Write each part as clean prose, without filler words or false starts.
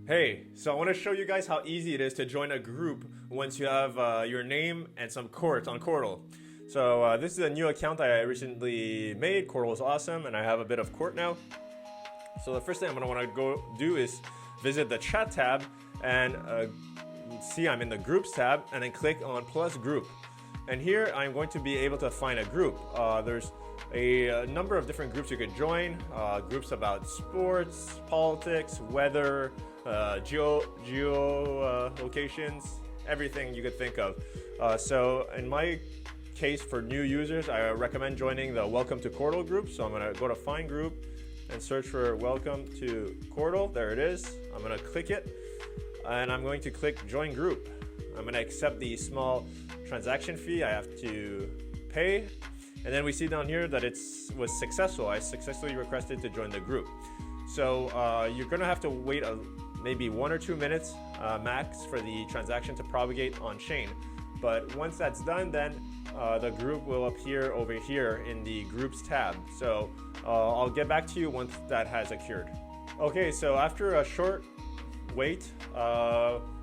Hey, so I want to show you guys how easy it is to join a group once you have your name and some court on Qortal. So this is a new account I recently made. Qortal is awesome, and I have a bit of court now. So the first thing I'm going to want to go do is visit the chat tab and see I'm in the groups tab, and then click on plus group. And here I'm going to be able to find a group. There's a number of different groups you could join. Groups about sports, politics, weather, geo locations, everything you could think of. So in my case, for new users, I recommend joining the Welcome to Qortal group. So I'm going to go to Find Group and search for Welcome to Qortal. There it is. I'm going to click it, and I'm going to click Join Group. I'm going to accept the small transaction fee I have to pay. And then we see down here that it was successful. I successfully requested to join the group. So you're going to have to wait maybe 1 or 2 minutes max for the transaction to propagate on chain. But once that's done, then the group will appear over here in the groups tab. So I'll get back to you once that has occurred. Okay, so after a short wait,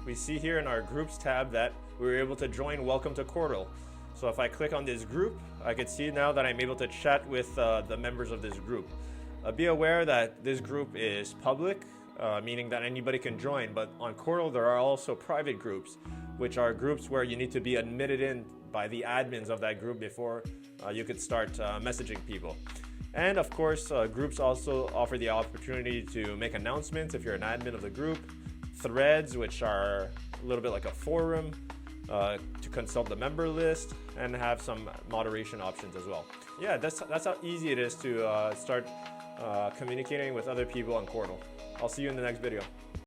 we see here in our groups tab that we were able to join Welcome to Qortal. So if I click on this group, I can see now that I'm able to chat with the members of this group. Be aware that this group is public, meaning that anybody can join, but on Qortal there are also private groups, which are groups where you need to be admitted in by the admins of that group before you could start messaging people. And of course, groups also offer the opportunity to make announcements if you're an admin of the group, threads, which are a little bit like a forum, to consult the member list, and have some moderation options as well. Yeah, that's how easy it is to start communicating with other people on Qortal. I'll see you in the next video.